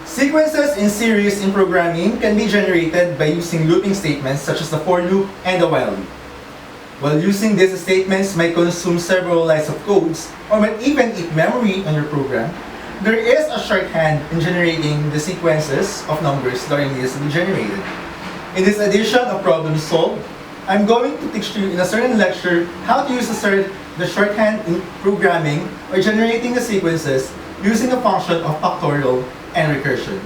Sequences in series in programming can be generated by using looping statements such as the for loop and the while loop. While using these statements might consume several lines of codes or might even eat memory on your program, there is a shorthand in generating the sequences of numbers that are needed to be generated. In this edition of Problem Solved, I'm going to teach you in a certain lecture how to use the shorthand in programming or generating the sequences using a function of factorial and recursion.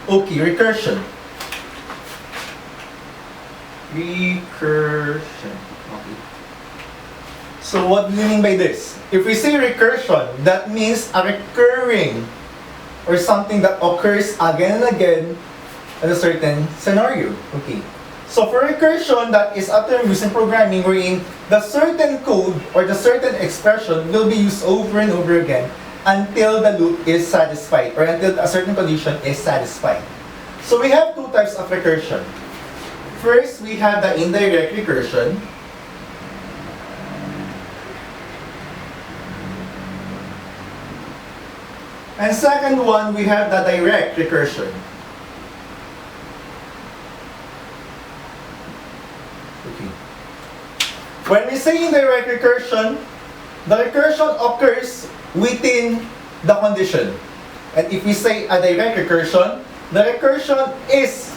Okay, recursion. Recursion. Okay. So what do you mean by this? If we say recursion, that means a recurring or something that occurs again and again in a certain scenario. Okay. So for recursion, that is a term used in programming wherein the certain code or the certain expression will be used over and over again until the loop is satisfied or until a certain condition is satisfied. So we have two types of recursion. First, we have the indirect recursion. And second one, we have the direct recursion. Okay. When we say indirect recursion, the recursion occurs within the condition. And if we say a direct recursion, the recursion is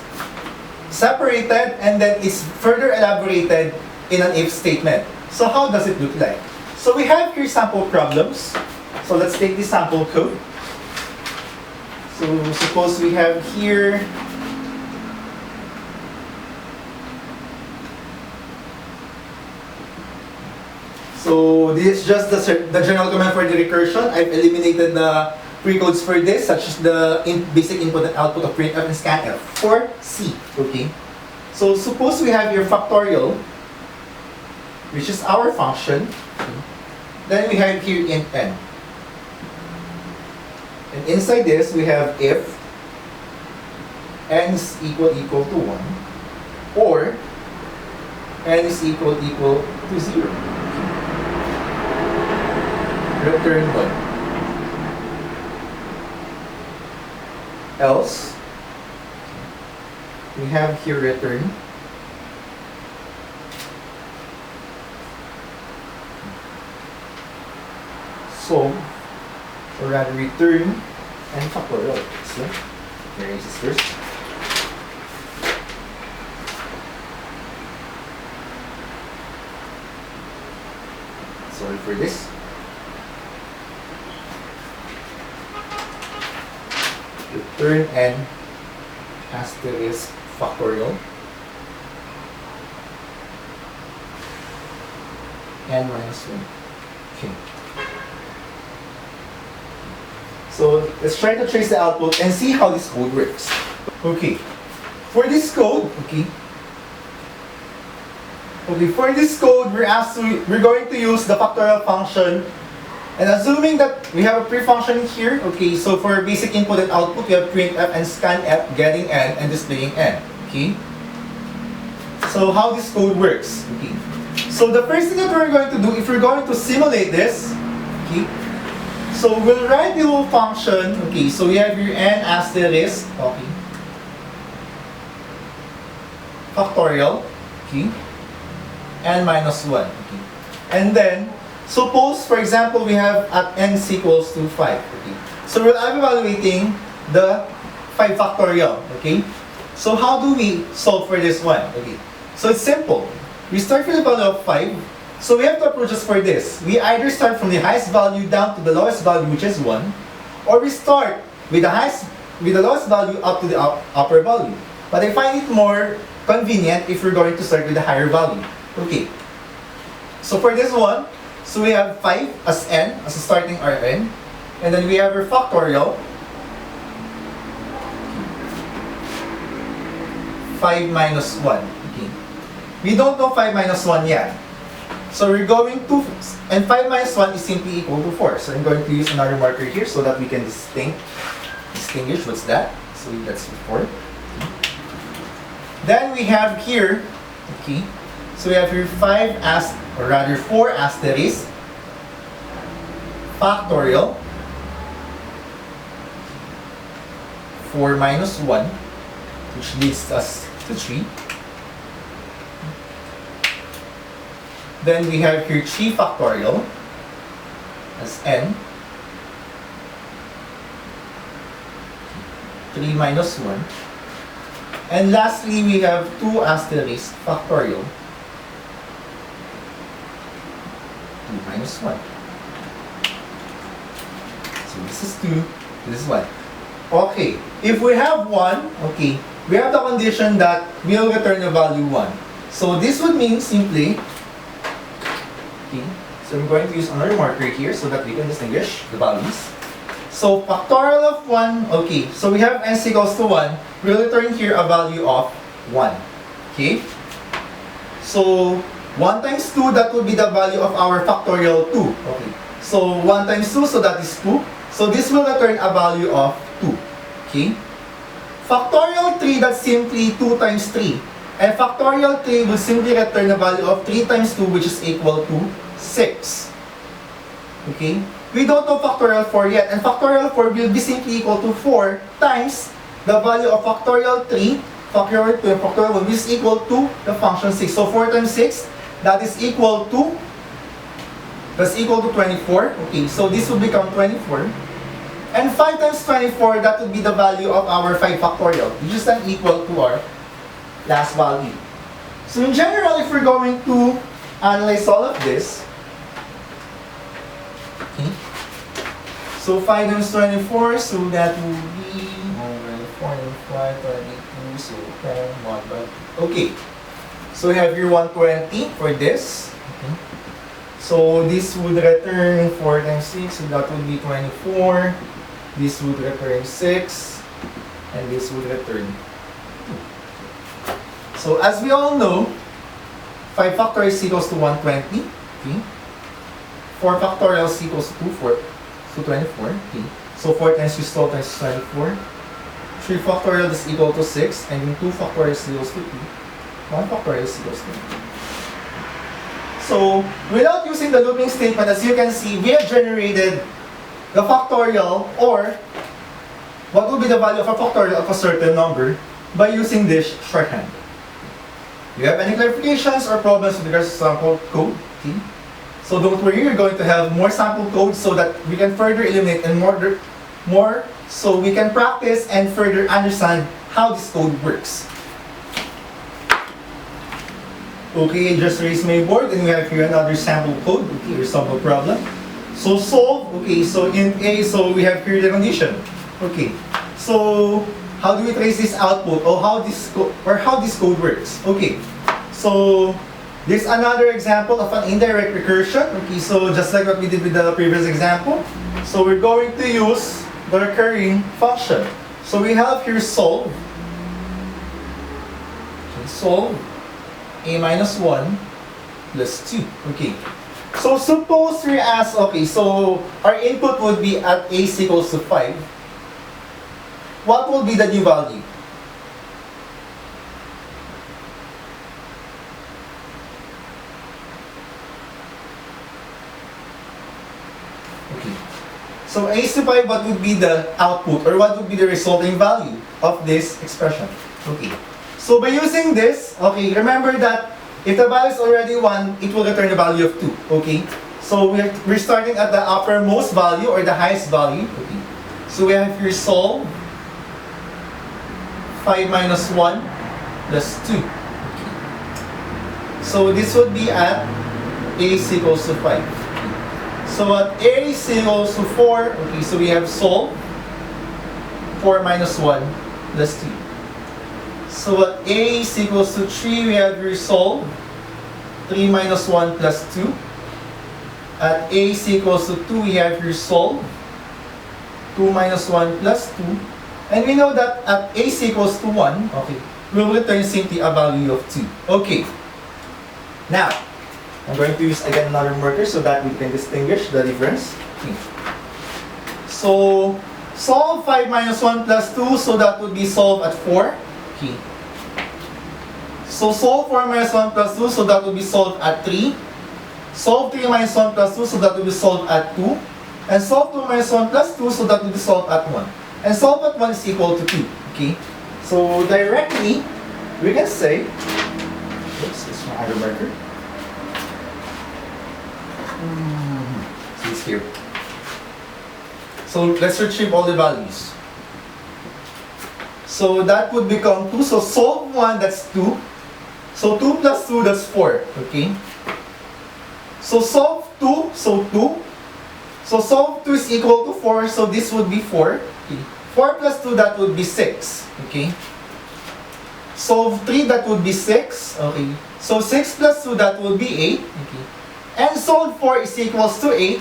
separated and then is further elaborated in an if statement. So how does it look like? So we have here sample problems. So let's take this sample code. So suppose we have here so this is just the general command for the recursion. I've eliminated the precodes for this, such as the basic input and output of printf and scanf for C. Okay. So suppose we have your factorial, which is our function. Okay. Then we have here int n. And inside this we have if n is equal to 1 or n is equal to 0. Return 1. Else, we have here return so, or rather return and factorial. So, erase this first. Sorry for this. Return n asterisk factorial n minus 1. Okay. So let's try to trace the output and see how this code works. Okay. For this code, for this code, we're going to use the factorial function. And assuming that we have a pre-function here, okay, so for basic input and output, we have printf and scanf getting n and displaying n, okay? So how this code works, okay? So the first thing that we're going to do, if we're going to simulate this, okay, so we'll write the whole function, okay, so we have your n asterisk, okay, factorial, okay, n minus 1, okay, and then suppose, for example, we have at n equals to 5. Okay. So we're evaluating the 5 factorial. Okay. So how do we solve for this one? Okay. So it's simple. We start with the value of 5. So we have to approach us for this. We either start from the highest value down to the lowest value, which is 1, or we start with the lowest value up to the upper value. But I find it more convenient if we're going to start with the higher value. Okay. So for this one, so we have 5 as n, as a starting Rn. And then we have our factorial. 5 minus 1. Okay. We don't know 5 minus 1 yet. So we're going to, and 5 minus 1 is simply equal to 4. So I'm going to use another marker here so that we can distinguish what's that. So that's 4. Okay. Then we have here, okay, so we have here 5 as or rather 4 asterisk factorial 4 minus 1, which leads us to 3. Then we have here 3 factorial as n, 3 minus 1. And lastly, we have 2 asterisk factorial 2 minus 1. So this is 2, this is 1. Okay, if we have 1, okay, we have the condition that we'll return the value 1. So this would mean simply, okay, so I'm going to use another marker here so that we can distinguish the values. So factorial of 1, okay, so we have n equals to 1, we'll return here a value of 1. Okay? So 1 times 2, that would be the value of our factorial 2. Okay. So 1 times 2, so that is 2. So this will return a value of 2. Okay? Factorial 3, that's simply 2 times 3. And factorial 3 will simply return a value of 3 times 2, which is equal to 6. Okay? We don't know factorial 4 yet. And factorial 4 will be simply equal to 4 times the value of factorial 3, factorial 2, and factorial 1, which is equal to the function 6. So 4 times 6, that is equal to 24. Okay, so this will become 24. And 5 times 24, that would be the value of our 5 factorial, which is then equal to our last value. So in general, if we're going to analyze all of this, okay, so 5 times 24, so that will be 4 and 5, 22, so 10, 1 by, okay. So we have here 120 for this. Okay. So this would return 4 times 6, so that would be 24. This would return 6, and this would return 2. So as we all know, 5 factorial is equals to 120. Okay. 4 factorial is equals to 24. Okay. So 4 times 6, 12 times 24. 3 factorial is equal to 6, and 2 factorial is equals to 2. 1 factorial is equals to 2. So without using the looping statement, as you can see, we have generated the factorial, or what will be the value of a factorial of a certain number by using this shorthand. Do you have any clarifications or problems with regards to sample code? Okay. So don't worry, you're going to have more sample code so that we can further eliminate and more so we can practice and further understand how this code works. Okay, I just raised my board and we have here another sample code. Okay, or sample problem. So solve, okay, so in A, so we have here the condition. Okay, so how do we trace this output, or how this code works? Okay, so there's another example of an indirect recursion. Okay, so just like what we did with the previous example, so we're going to use the recurring function. So we have here solve. Okay, solve a minus 1 plus 2. Okay. So suppose we ask, okay, so our input would be at a is equals to 5. What will be the new value? Okay. So a is to 5, what would be the output, or what would be the resulting value of this expression? Okay. So by using this, okay, remember that if the value is already 1, it will return the value of 2, okay? So we're starting at the uppermost value, or the highest value, okay? So we have here solve 5 minus 1 plus 2, okay? So this would be at a is equals to 5. So at a is equals to 4, okay, so we have solve 4 minus 1 plus 2. So at a is equals to 3, we have resolve 3 minus 1 plus 2. At a is equals to 2, we have resolve 2 minus 1 plus 2. And we know that at a is equals to 1, okay, we'll return simply a value of 2. Okay. Now, I'm going to use again another marker so that we can distinguish the difference. Okay. So, solve 5 minus 1 plus 2, so that would be solve at 4. Okay. So solve 4 minus 1 plus 2, so that will be solved at 3. Solve 3 minus 1 plus 2, so that will be solved at 2. And solve 2 minus 1 plus 2, so that will be solved at 1. And solve at 1 is equal to 2. Okay? So directly, we can say, oops, it's my other marker. So it's here. So let's retrieve all the values. So that would become 2. So solve 1, that's 2. So 2 plus 2, that's 4. Okay? So solve 2, so 2. So solve 2 is equal to 4, so this would be 4. Okay. 4 plus 2, that would be 6. Okay? Solve 3, that would be 6. Okay? So 6 plus 2, that would be 8. Okay? And solve 4 is equals to 8.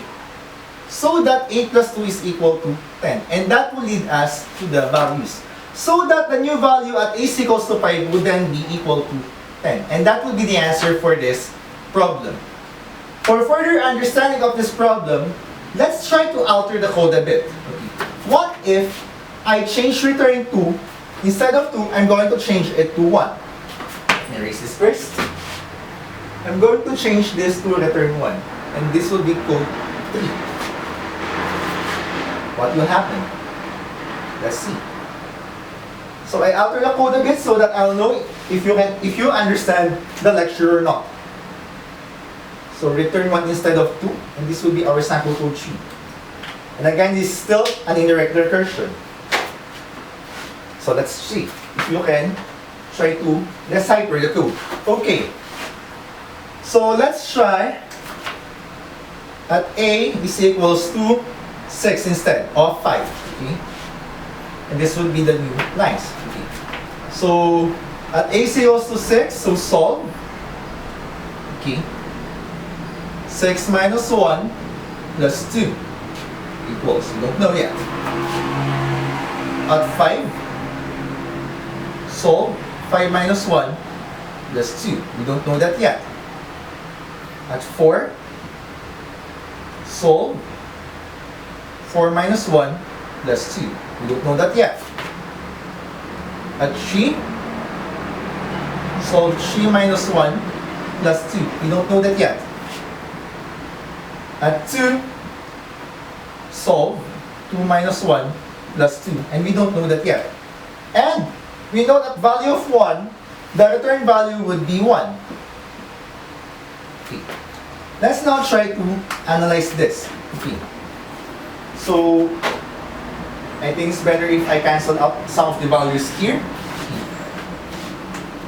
So that 8 plus 2 is equal to 10. And that will lead us to the values. So that the new value at a is equals to 5 would then be equal to 10. And that would be the answer for this problem. For further understanding of this problem, let's try to alter the code a bit. Okay. What if I change return 2, instead of 2, I'm going to change it to 1. Let me erase this first. I'm going to change this to return 1. And this will be code 3. What will happen? Let's see. So I alter the code a bit so that I'll know if you understand the lecture or not. So return 1 instead of 2, and this will be our sample code 3. And again, this is still an indirect recursion. So let's see if you can try to decipher the code. Okay. So let's try at a is equals to 6 instead of 5. Okay. And this would be the new lines. Okay. So at a is equals to 6, so solve. Okay. 6 minus 1 plus 2 equals, we don't know yet. At 5, solve 5 minus 1 plus 2. We don't know that yet. At 4, solve 4 minus 1 plus 2. We don't know that yet. At 3, solve 3 minus 1 plus 2. We don't know that yet. At 2, solve 2 minus 1 plus 2. And we don't know that yet. And we know that value of 1, the return value would be 1. Okay. Let's now try to analyze this. Okay. So, I think it's better if I cancel out some of the values here.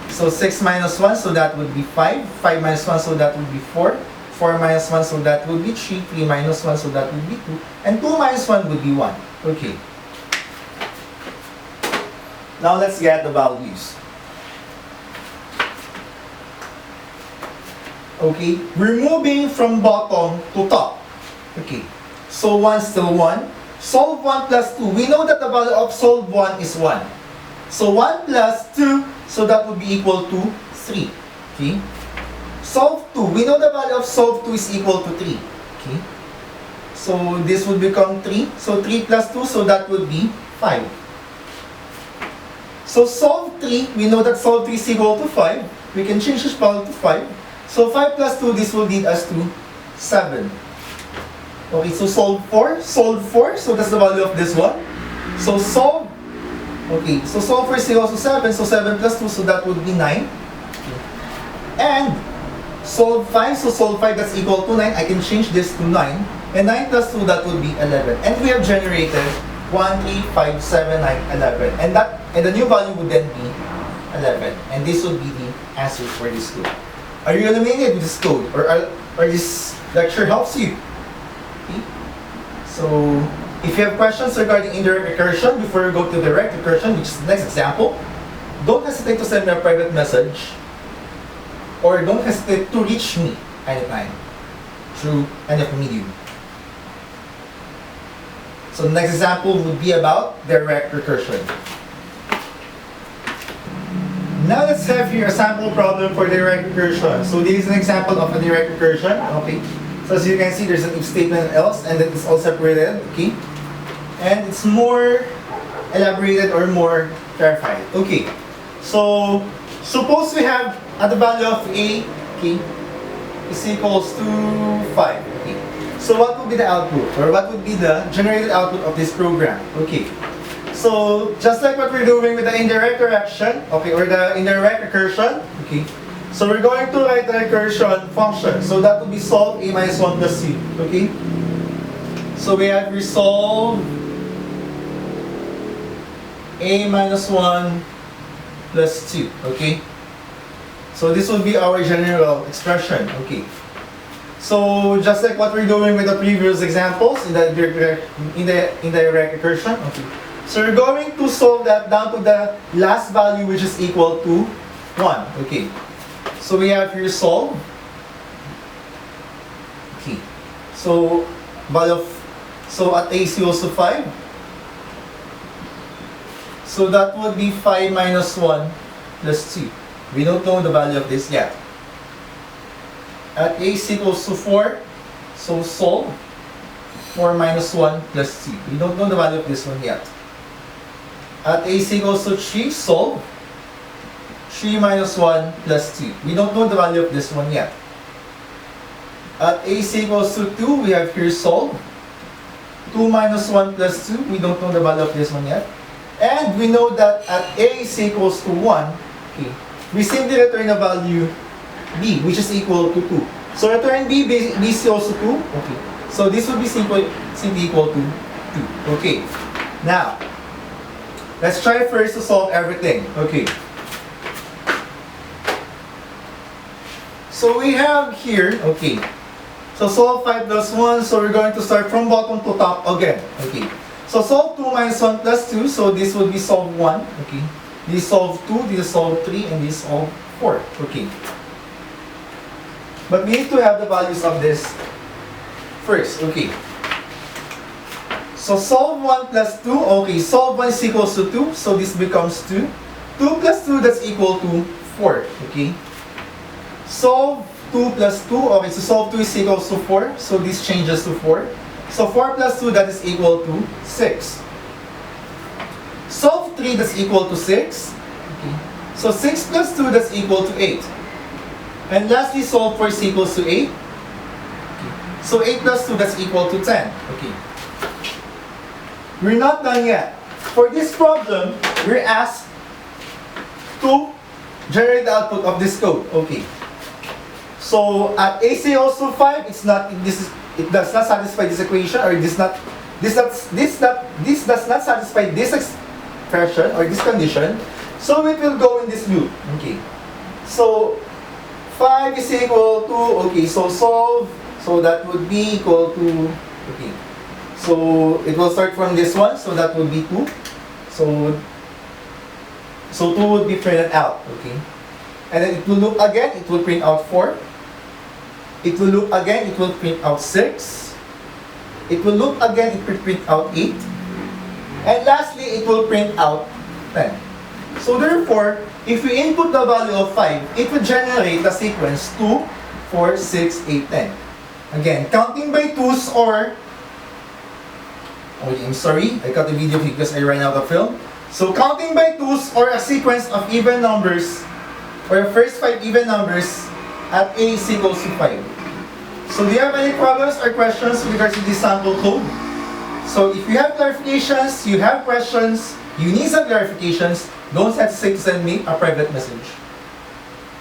So 6 minus 1, so that would be 5. 5 minus 1, so that would be 4. 4 minus 1, so that would be 3. 3 minus 1, so that would be 2. And 2 minus 1 would be 1. Okay. Now let's get the values. Okay. We're moving from bottom to top. Okay. So 1 still 1. Solve 1 plus 2. We know that the value of solve 1 is 1. So 1 plus 2, so that would be equal to 3. Okay. Solve 2. We know the value of solve 2 is equal to 3. Okay. So this would become 3. So 3 plus 2, so that would be 5. So solve 3, we know that solve 3 is equal to 5. We can change this value to 5. So 5 plus 2, this will lead us to 7. Okay, so solve 4. Solve 4, so that's the value of this one. So solve, okay, so solve 4 is equal to 7. So 7 plus 2, so that would be 9. Okay. And solve 5, so solve 5, that's equal to 9. I can change this to 9. And 9 plus 2, that would be 11. And we have generated 1, 3, 5, 7, 9, 11. And the new value would then be 11. And this would be the answer for this code. Are you illuminated with this code? Or this lecture helps you? Okay. So, if you have questions regarding indirect recursion, before you go to direct recursion, which is the next example, don't hesitate to send me a private message. Or don't hesitate to reach me anytime through any of the medium. So the next example would be about direct recursion. Now let's have here a sample problem for direct recursion. So this is an example of a direct recursion. Okay. So as you can see, there's an if statement and else, and then it's all separated. Okay. And it's more elaborated or more clarified. Okay. So suppose we have at the value of a, okay, is equals to 5. Okay. So what would be the output, or what would be the generated output of this program? Okay. So just like what we're doing with the indirect direction, okay, or the indirect recursion, okay. So we're going to write the recursion function. So that will be solve a minus 1 plus c. Okay. So we have resolve a minus 1 plus 2. Okay. So this will be our general expression. Okay. So just like what we're doing with the previous examples in the indirect recursion. Okay. So we're going to solve that down to the last value, which is equal to 1. Okay. So we have here solve. Okay. So value of, so at a is equals to 5. So that would be 5 minus 1 plus 2. We don't know the value of this yet. At a is equals to 4. So solve 4 minus 1 plus 2. We don't know the value of this one yet. At a is equals to 3, solve 3 minus 1 plus 2. We don't know the value of this one yet. At a is equals to 2, we have here solve 2 minus 1 plus 2. We don't know the value of this one yet. And we know that at a is equals to 1, okay, we simply return a value b, which is equal to 2. So return b is also 2. Okay. So this would be simply equal to 2. Okay. Now, let's try first to solve everything. Okay. So we have here, okay. So solve 5 plus 1, so we're going to start from bottom to top again. Okay. So solve 2 minus 1 plus 2, so this will be solve 1. Okay. This solve 2, this solve 3, and this solve 4. Okay. But we need to have the values of this first. Okay. So solve 1 plus 2, okay, solve 1 is equals to 2, so this becomes 2. 2 plus 2, that's equal to 4, okay. Solve 2 plus 2, okay, so solve 2 is equals to 4, so this changes to 4. So 4 plus 2, that is equal to 6. Solve 3, that's equal to 6. Okay. So 6 plus 2, that's equal to 8. And lastly, solve 4 is equals to 8. Okay. So 8 plus 2, that's equal to 10. Okay. We're not done yet. For this problem, we're asked to generate the output of this code. Okay. So at a is equals to 5, it does not satisfy this equation, or this does not satisfy this expression or this condition. So it will go in this loop. Okay. So 5 is equal to, okay, so solve, so that would be equal to, okay. So it will start from this one, so that would be 2. So 2 would be printed out, okay. And then it will loop again, it will print out 4. It will loop again, it will print out 6. It will loop again, it will print out 8. And lastly, it will print out 10. So therefore, if we input the value of 5, it will generate the sequence 2, 4, 6, 8, 10. Again, counting by 2s or, okay, I'm sorry, I cut the video because I ran out of film. So counting by 2s or a sequence of even numbers, or first 5 even numbers at a is equals to 5. So do you have any problems or questions with regards to this sample code? So if you have clarifications, you have questions, you need some clarifications, don't hesitate to send me a private message.